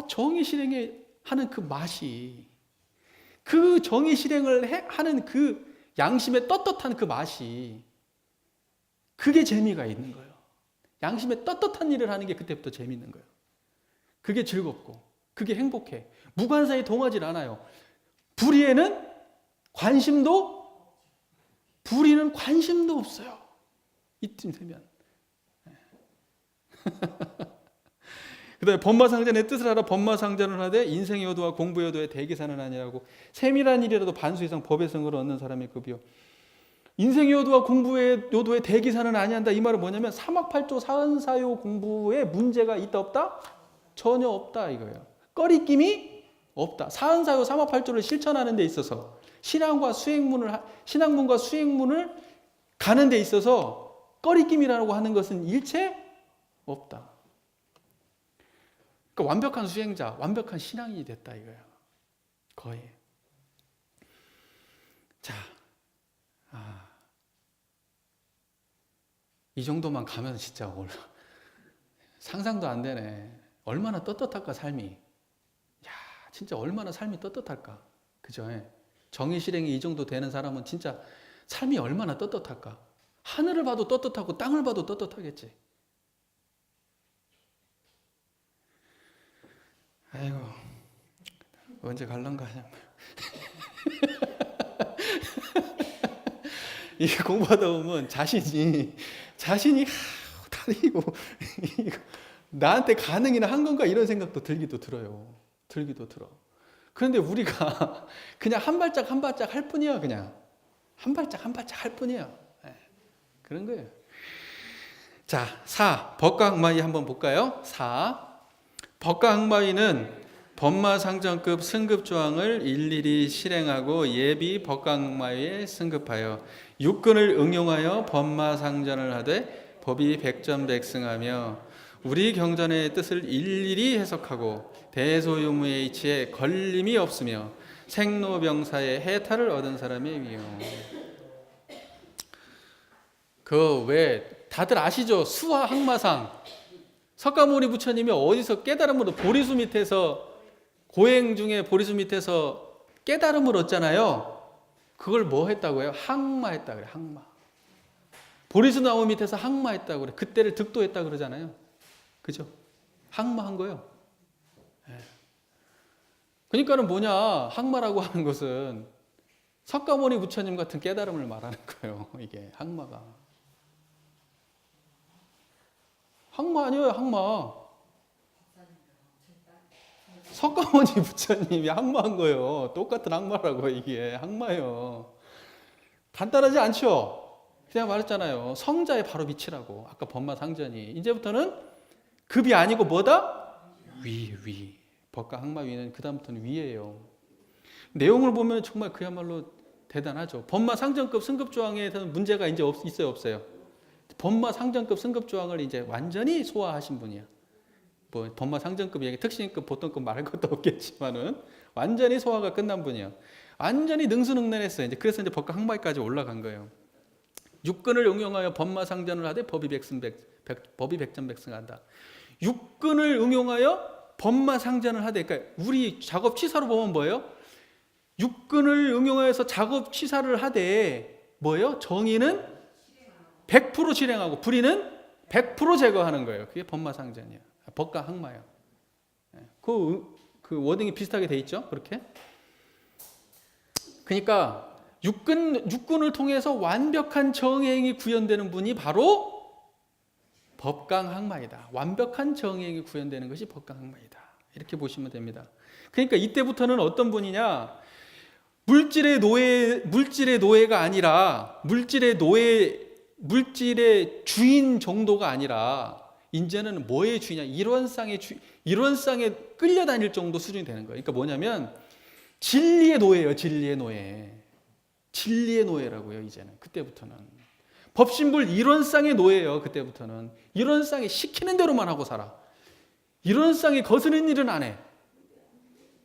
정의 실행에 하는 그 맛이, 그 정의 실행을 하는 그 양심의 떳떳한 그 맛이, 그게 재미가 있는 거예요. 양심의 떳떳한 일을 하는 게 그때부터 재미있는 거예요. 그게 즐겁고 그게 행복해. 무관사에 동하질 않아요. 불의는 관심도 없어요. 이쯤 되면. 그 다음에 법마상전의 뜻을 알아 법마상전을 하되 인생의 효도와 공부의 효도에 대기사는 아니라고. 세밀한 일이라도 반수 이상 법의 성을 얻는 사람의 급이요. 인생의 효도와 공부의 효도에 대기사는 아니한다. 이 말은 뭐냐면 사막팔조 사은사요 공부에 문제가 있다 없다? 전혀 없다 이거예요. 꺼리낌이 없다. 사은사요 사막팔조를 실천하는 데 있어서 신앙문과 수행문을 가는 데 있어서 꺼리낌이라고 하는 것은 일체 없다. 그러니까 완벽한 수행자, 완벽한 신앙인이 됐다 이거예요. 거의. 자, 이 정도만 가면 진짜 상상도 안 되네. 얼마나 떳떳할까 삶이. 야, 진짜 얼마나 삶이 떳떳할까. 그죠? 정의 실행이 이 정도 되는 사람은 진짜 삶이 얼마나 떳떳할까. 하늘을 봐도 떳떳하고 땅을 봐도 떳떳하겠지. 아이고, 언제 갈란가. 이게 공부하다 보면 자신이 이거 나한테 가능이나 한 건가 이런 생각도 들기도 들어요. 들기도 들어. 그런데 우리가 그냥 한 발짝 한 발짝 할 뿐이야. 그냥 한 발짝 한 발짝 할 뿐이야. 그런 거예요. 자, 4. 법과 항마위 한번 볼까요? 4. 법과 항마위는 법마상전급 승급조항을 일일이 실행하고 예비 법과 항마위에 승급하여 육근을 응용하여 법마상전을 하되 법이 백전백승하며 우리 경전의 뜻을 일일이 해석하고 대소유무의 이치에 걸림이 없으며 생로병사의 해탈을 얻은 사람이에요. 그 왜 다들 아시죠? 수화 항마상. 석가모니 부처님이 어디서 깨달음으로 보리수 밑에서 고행 중에 보리수 밑에서 깨달음을 얻잖아요. 그걸 뭐 했다고요? 항마했다 그래. 항마. 보리수 나무 밑에서 항마했다고 그래. 그때를 득도했다 그러잖아요. 그죠? 항마한 거예요. 그러니까는 뭐냐? 항마라고 하는 것은 석가모니 부처님 같은 깨달음을 말하는 거예요. 이게 항마가. 항마 아니에요, 항마. 석가모니 부처님이 항마한 거예요. 똑같은 항마라고 이게 항마예요. 간단하지 않죠? 그냥 말했잖아요. 성자의 바로 밑이라고. 아까 법마상전이. 이제부터는 급이 아니고 뭐다? 위. 법과 항마 위는 그 다음부터는 위예요. 내용을 보면 정말 그야말로 대단하죠. 법마상전급 승급조항에 대한 문제가 이제 있어요, 없어요? 법마상전급 승급조항을 이제 완전히 소화하신 분이야. 뭐 법마상전급 얘기, 특신급, 보통급 말할 것도 없겠지만은 완전히 소화가 끝난 분이야. 완전히 능수능란했어요. 이제 그래서 이제 법과 항마까지 올라간 거예요. 육근을 응용하여 법마상전을 하되 법이 백전백승한다. 육근을 응용하여 법마상전을 하되, 그러니까 우리 작업 취사로 보면 뭐예요? 육근을 응용하여서 작업 취사를 하되 뭐예요? 정의는 100% 실행하고 불의는 100% 제거하는 거예요. 그게 법마상전이야. 법과 항마예요. 그 워딩이 비슷하게 돼 있죠? 그렇게. 그러니까 육근을 통해서 완벽한 정행이 구현되는 분이 바로 법강항마이다. 완벽한 정행이 구현되는 것이 법강항마이다. 이렇게 보시면 됩니다. 그러니까 이때부터는 어떤 분이냐? 물질의 노예가 아니라 물질의 주인 정도가 아니라 이제는 뭐의 주인이냐? 일원상에 끌려다닐 정도 수준이 되는 거예요. 그러니까 뭐냐면 진리의 노예예요. 진리의 노예라고요. 이제는 그때부터는 법신불 일원상의 노예예요. 그때부터는 일원상이 시키는 대로만 하고 살아. 일원상이 거스르는 일은 안 해.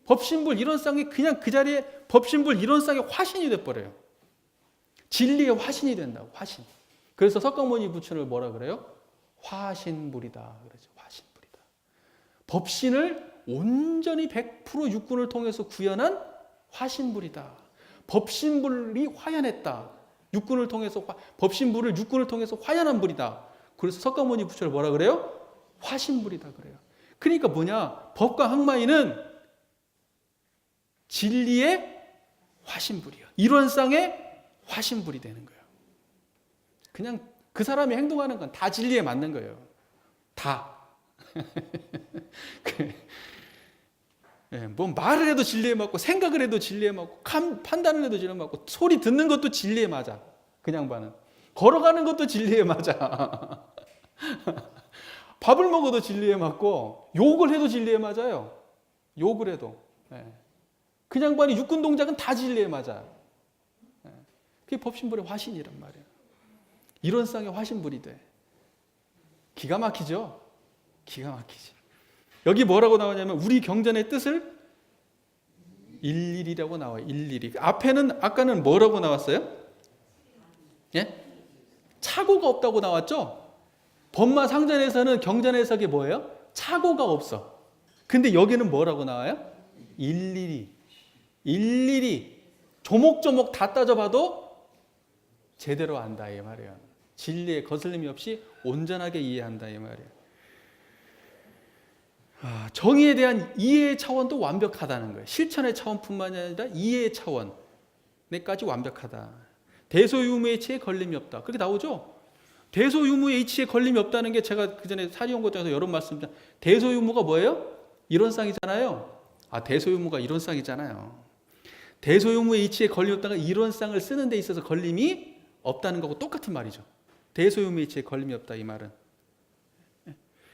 법신불 일원상이 그냥 그 자리에 법신불 일원상의 화신이 돼버려요. 진리의 화신이 된다고. 화신. 그래서 석가모니 부처를 뭐라 그래요? 화신불이다. 그러죠. 화신불이다. 법신을 온전히 100% 육군을 통해서 구현한 화신불이다. 법신불이 화연했다. 법신불을 육군을 통해서 화연한 불이다. 그래서 석가모니 부처를 뭐라 그래요? 화신불이다 그래요. 그러니까 뭐냐? 법과 항마위는 진리의 화신불이야. 일원상의 화신불이 되는 거예요. 그냥 그 사람이 행동하는 건 다 진리에 맞는 거예요. 다. 뭐 말을 해도 진리에 맞고 생각을 해도 진리에 맞고 판단을 해도 진리에 맞고 소리 듣는 것도 진리에 맞아. 그냥 봐는. 걸어가는 것도 진리에 맞아. 밥을 먹어도 진리에 맞고 욕을 해도 진리에 맞아요. 욕을 해도. 그냥 봐니 육군 동작은 다 진리에 맞아. 그게 법신불의 화신이란 말이에요. 일원상의 화신불이 돼. 기가 막히죠? 기가 막히지. 여기 뭐라고 나오냐면 우리 경전의 뜻을 일일이라고 나와요. 일일이. 앞에는 아까는 뭐라고 나왔어요? 예? 착오가 없다고 나왔죠? 법마상전에서는 경전 해석이 뭐예요? 착오가 없어. 근데 여기는 뭐라고 나와요? 일일이. 조목조목 다 따져봐도 제대로 안다 이 말이에요. 진리에 거슬림이 없이 온전하게 이해한다 이 말이에요. 정의에 대한 이해의 차원도 완벽하다는 거예요. 실천의 차원뿐만 아니라 이해의 차원에까지 완벽하다. 대소유무의 치에 걸림이 없다. 그렇게 나오죠? 대소유무의 이치에 걸림이 없다는 게 제가 그 전에 사리연구장에서 여러 말씀드렸잖아요. 대소유무가 뭐예요? 이론상이잖아요. 대소유무가 이론상이잖아요. 대소유무의 이치에 걸림이 없다는 건 이론상을 쓰는 데 있어서 걸림이 없다는 거고 똑같은 말이죠. 대소유무의 이치에 걸림이 없다 이 말은.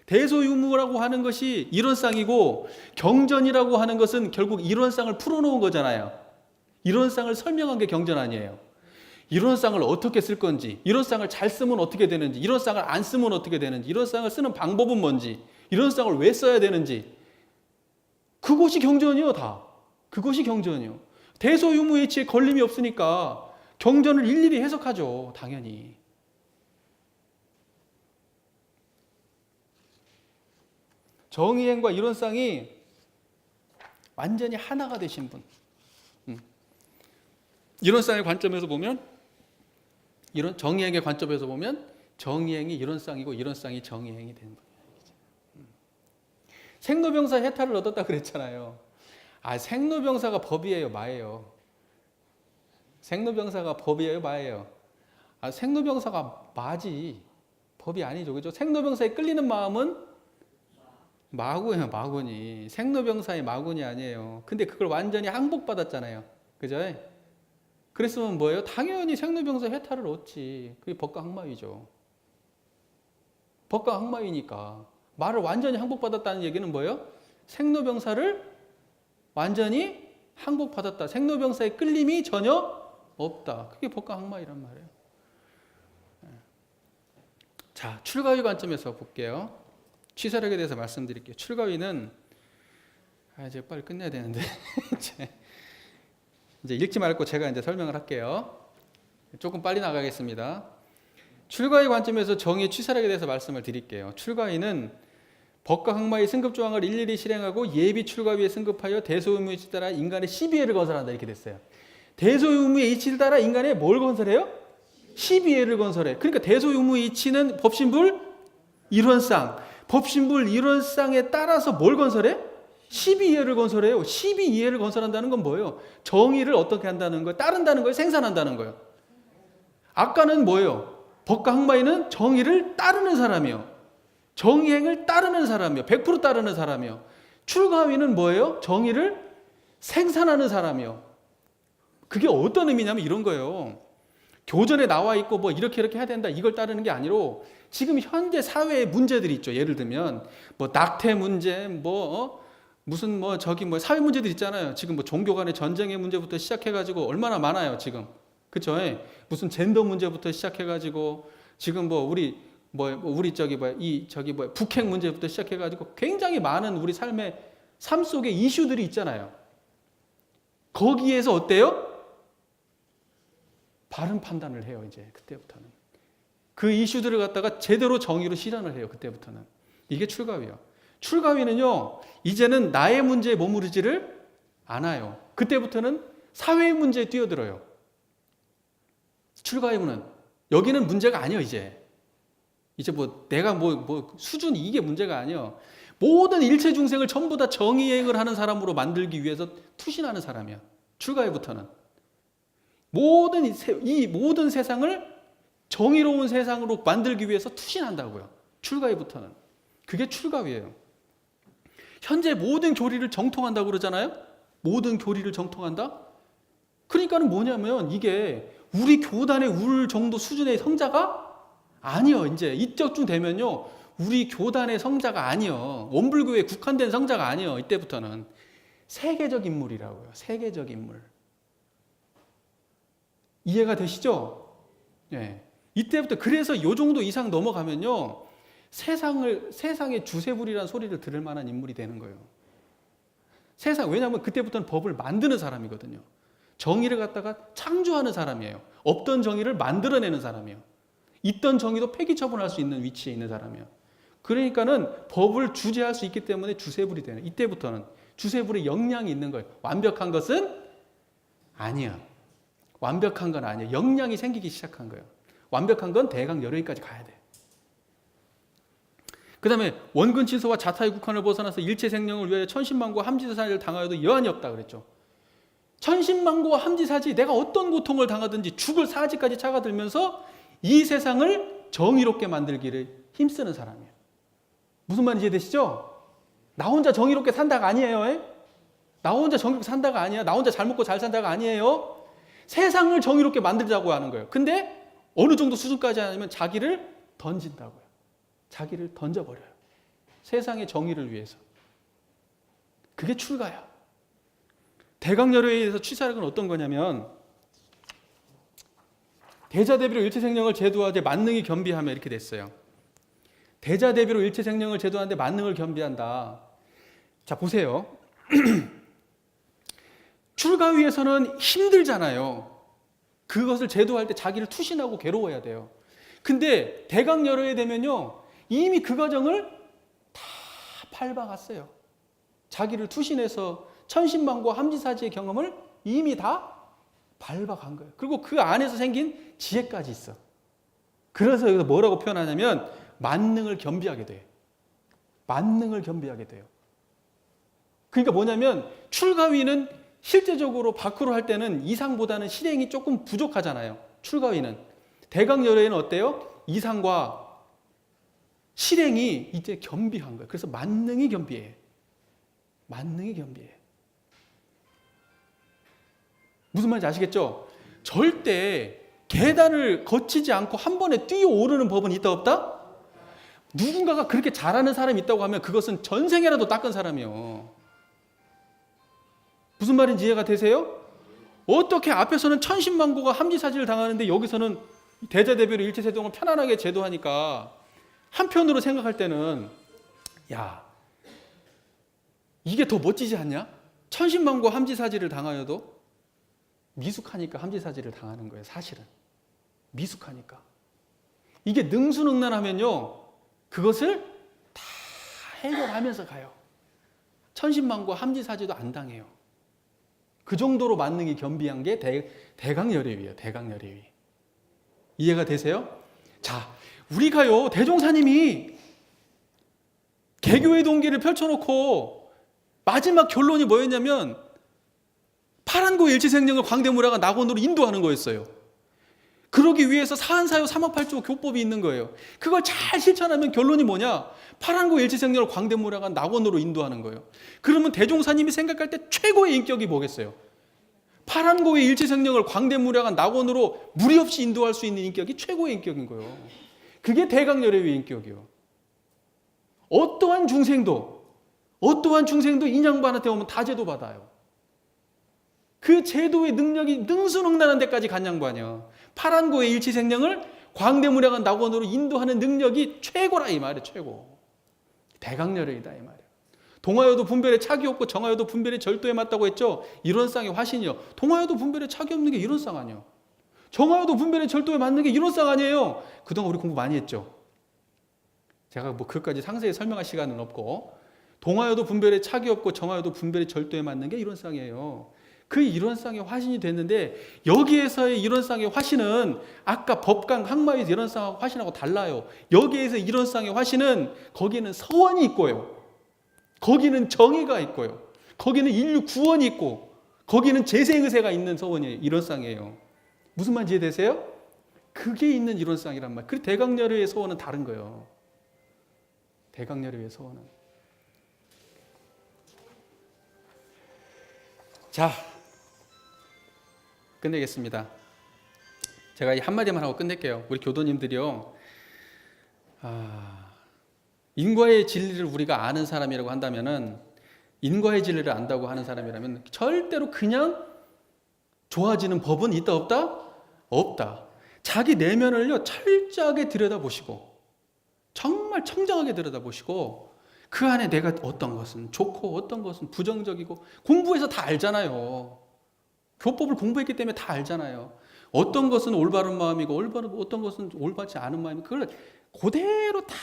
대소유무라고 하는 것이 이론상이고 경전이라고 하는 것은 결국 이론상을 풀어놓은 거잖아요. 이론상을 설명한 게 경전 아니에요. 이론상을 어떻게 쓸 건지, 이론상을 잘 쓰면 어떻게 되는지, 이론상을 안 쓰면 어떻게 되는지, 이론상을 쓰는 방법은 뭔지, 이론상을 왜 써야 되는지, 그것이 경전이요. 다 그것이 경전이요. 대소유무의 이치에 걸림이 없으니까 경전을 일일이 해석하죠. 당연히. 정의행과 이론상이 완전히 하나가 되신 분. 이론상의 관점에서 보면, 정의행의 관점에서 보면 정의행이 이론상이고 이론상이 정의행이 되는 거예요. 생로병사 해탈을 얻었다 그랬잖아요. 생로병사가 법이에요, 마예요? 생로병사가 법이에요, 마예요? 생로병사가 마지 법이 아니죠, 그죠? 생로병사에 끌리는 마음은 마구예요, 마구니. 생로병사의 마구니 아니에요. 근데 그걸 완전히 항복받았잖아요, 그죠? 그랬으면 뭐예요? 당연히 생로병사 해탈을 얻지. 그게 법과 항마위죠. 법과 항마위니까. 말을 완전히 항복받았다는 얘기는 뭐예요? 생로병사를 완전히 항복받았다. 생로병사의 끌림이 전혀 없다. 그게 법과 항마위란 말이에요. 자, 출가위 관점에서 볼게요. 취사력에 대해서 말씀드릴게요. 출가위는 이제 빨리 끝내야 되는데 이제 읽지 말고 제가 이제 설명을 할게요. 조금 빨리 나가겠습니다. 출가위 관점에서 정의 취사력에 대해서 말씀을 드릴게요. 출가위는 법과 항마의 승급 조항을 일일이 실행하고 예비 출가위에 승급하여 대소유무의 이치에 따라 인간의 시비회를 건설한다 이렇게 됐어요. 대소유무의 이치를 따라 인간의 뭘 건설해요? 시비회를 건설해. 그러니까 대소유무의 이치는 법신불 이론상, 법신불 이론상에 따라서 뭘 건설해? 12이해를 건설해요. 12이해를 건설한다는 건 뭐예요? 정의를 어떻게 한다는 거예요? 따른다는 거예요? 생산한다는 거예요? 아까는 뭐예요? 법과 항마위는 정의를 따르는 사람이요. 정의행을 따르는 사람이요. 100% 따르는 사람이요. 출가위는 뭐예요? 정의를 생산하는 사람이요. 그게 어떤 의미냐면 이런 거예요. 교전에 나와 있고 뭐 이렇게 해야 된다 이걸 따르는 게 아니로 지금 현재 사회의 문제들이 있죠. 예를 들면 뭐 낙태 문제, 무슨 사회 문제들 있잖아요. 지금 뭐 종교 간의 전쟁의 문제부터 시작해가지고 얼마나 많아요, 지금. 그쵸? 무슨 젠더 문제부터 시작해가지고 지금 북핵 문제부터 시작해가지고 굉장히 많은 우리 삶 속에 이슈들이 있잖아요. 거기에서 어때요? 바른 판단을 해요, 이제. 그때부터는. 그 이슈들을 갖다가 제대로 정의로 실현을 해요, 그때부터는. 이게 출가위예요. 출가위는요, 이제는 나의 문제에 머무르지를 않아요. 그때부터는 사회의 문제에 뛰어들어요. 출가위는 여기는 문제가 아니에요, 이제. 내가 수준이 이게 문제가 아니에요. 모든 일체 중생을 전부 다 정의행을 하는 사람으로 만들기 위해서 투신하는 사람이야. 출가위부터는. 이 모든 세상을 정의로운 세상으로 만들기 위해서 투신한다고요. 출가위부터는. 그게 출가위예요. 현재 모든 교리를 정통한다고 그러잖아요. 모든 교리를 정통한다. 그러니까는 뭐냐면 이게 우리 교단에 울 정도 수준의 성자가 아니요. 이제 이때쯤 되면요. 우리 교단의 성자가 아니요. 원불교에 국한된 성자가 아니요. 이때부터는 세계적 인물이라고요. 세계적 인물. 이해가 되시죠? 예. 이때부터 그래서 요 정도 이상 넘어가면요. 세상의 주세불이라는 소리를 들을 만한 인물이 되는 거예요. 왜냐하면 그때부터는 법을 만드는 사람이거든요. 정의를 갖다가 창조하는 사람이에요. 없던 정의를 만들어내는 사람이에요. 있던 정의도 폐기 처분할 수 있는 위치에 있는 사람이에요. 그러니까는 법을 주재할 수 있기 때문에 주세불이 되는. 이때부터는 주세불의 역량이 있는 거예요. 완벽한 것은 아니야. 완벽한 건 아니에요. 역량이 생기기 시작한 거예요. 완벽한 건 대강 여러기까지 가야 돼. 그 다음에 원근 친서와 자타의 국한을 벗어나서 일체 생명을 위하여 천신만고와 함지사지를 당하여도 여한이 없다 그랬죠. 천신만고와 함지사지, 내가 어떤 고통을 당하든지 죽을 사지까지 차가들면서 이 세상을 정의롭게 만들기를 힘쓰는 사람이에요. 무슨 말인지 이해되시죠? 나 혼자 정의롭게 산다가 아니에요. 나 혼자 정의롭게 산다가 아니야. 나 혼자 잘 먹고 잘 산다가 아니에요. 세상을 정의롭게 만들자고 하는 거예요. 근데 어느 정도 수준까지 하냐면 자기를 던진다고요. 자기를 던져버려요. 세상의 정의를 위해서. 그게 출가야. 대강열애에 의해서 취사력은 어떤 거냐면 대자대비로 일체생명을 제도하되 만능이 겸비하며 이렇게 됐어요. 대자대비로 일체생명을 제도하는데 만능을 겸비한다. 자, 보세요. 출가위에서는 힘들잖아요. 그것을 제도할 때 자기를 투신하고 괴로워야 돼요. 근데 대강열애에 되면요, 이미 그 과정을 다 밟아갔어요. 자기를 투신해서 천신만고 함지사지의 경험을 이미 다 밟아간 거예요. 그리고 그 안에서 생긴 지혜까지 있어. 그래서 여기서 뭐라고 표현하냐면 만능을 겸비하게 돼요. 만능을 겸비하게 돼요. 그러니까 뭐냐면 출가위는 실제적으로 밖으로 할 때는 이상보다는 실행이 조금 부족하잖아요. 출가위는. 대강열애는 어때요? 이상과 실행이 이제 겸비한 거예요. 그래서 만능이 겸비해요. 만능이 겸비해요. 무슨 말인지 아시겠죠? 절대 계단을 거치지 않고 한 번에 뛰어오르는 법은 있다 없다? 누군가가 그렇게 잘하는 사람이 있다고 하면 그것은 전생에라도 닦은 사람이에요. 무슨 말인지 이해가 되세요? 어떻게 앞에서는 천신만고가 함지사지를 당하는데 여기서는 대자대비로 일체세동을 편안하게 제도하니까 한편으로 생각할 때는 야, 이게 더 멋지지 않냐? 천신만고 함지사지를 당하여도 미숙하니까 함지사지를 당하는 거예요. 사실은 미숙하니까. 이게 능수능란하면요 그것을 다 해결하면서 가요. 천신만고 함지사지도 안 당해요. 그 정도로 만능이 겸비한 게 대강열애위예요. 대강열애위. 이해가 되세요? 자, 우리가요 대종사님이 개교의 동기를 펼쳐놓고 마지막 결론이 뭐였냐면 파란고 일체생명을 광대무량한 낙원으로 인도하는 거였어요. 그러기 위해서 사한사요 3학팔조 교법이 있는 거예요. 그걸 잘 실천하면 결론이 뭐냐? 파란고 일체생명을 광대무량한 낙원으로 인도하는 거예요. 그러면 대종사님이 생각할 때 최고의 인격이 뭐겠어요? 파란고의 일체생명을 광대무량한 낙원으로 무리 없이 인도할 수 있는 인격이 최고의 인격인 거예요. 그게 대강열애의 인격이에요. 어떠한 중생도 인양반한테 오면 다 제도받아요. 그 제도의 능력이 능수능란한 데까지 간 양반이야. 파란고의 일체생명을 광대무량한 낙원으로 인도하는 능력이 최고라 이 말이에요. 최고. 대강열애이다 이 말이에요. 동하여도 분별에 차기 없고 정하여도 분별에 절도에 맞다고 했죠. 이론상의 화신이요. 동하여도 분별에 차기 없는 게 이론상 아니에요. 정하여도 분별에 절도에 맞는 게 이론상 아니에요. 그동안 우리 공부 많이 했죠. 제가 뭐 그것까지 상세히 설명할 시간은 없고 동하여도 분별에 차기 없고 정하여도 분별에 절도에 맞는 게 이론상이에요. 그 이론상의 화신이 됐는데 여기에서의 이론상의 화신은 아까 법강 항마의 이론상의 화신하고 달라요. 여기에서 이론상의 화신은 거기는 서원이 있고요. 거기는 정의가 있고요. 거기는 인류 구원이 있고 거기는 재생의세가 있는 서원이에요. 이론상이에요. 무슨 말인지 이해되세요? 그게 있는 이론상이란 말. 그리고 대강열애의 서원은 다른 거예요. 대강열애의 서원은. 자, 끝내겠습니다. 제가 이 한마디만 하고 끝낼게요. 우리 교도님들이요. 인과의 진리를 우리가 아는 사람이라고 한다면은 인과의 진리를 안다고 하는 사람이라면 절대로 그냥 좋아지는 법은 있다 없다? 없다. 자기 내면을요 철저하게 들여다보시고 정말 청정하게 들여다보시고 그 안에 내가 어떤 것은 좋고 어떤 것은 부정적이고 공부해서 다 알잖아요. 교법을 공부했기 때문에 다 알잖아요. 어떤 것은 올바른 마음이고 어떤 것은 올바르지 않은 마음이고 그걸 그대로 다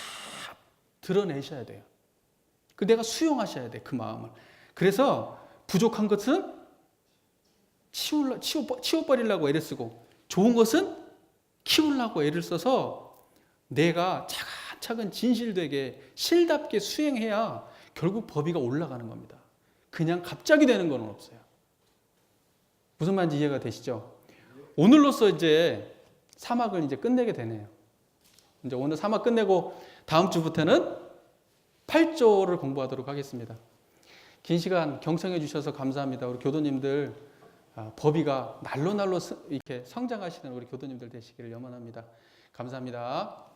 드러내셔야 돼요. 그 내가 수용하셔야 돼, 그 마음을. 그래서 부족한 것은 치워버리려고 애를 쓰고 좋은 것은 키우려고 애를 써서 내가 차근차근 진실되게 실답게 수행해야 결국 법위가 올라가는 겁니다. 그냥 갑자기 되는 건 없어요. 무슨 말인지 이해가 되시죠? 오늘로써 이제 3학을 이제 끝내게 되네요. 이제 오늘 3화 끝내고 다음 주부터는 8조를 공부하도록 하겠습니다. 긴 시간 경청해 주셔서 감사합니다. 우리 교도님들 법의가 날로 이렇게 성장하시는 우리 교도님들 되시기를 염원합니다. 감사합니다.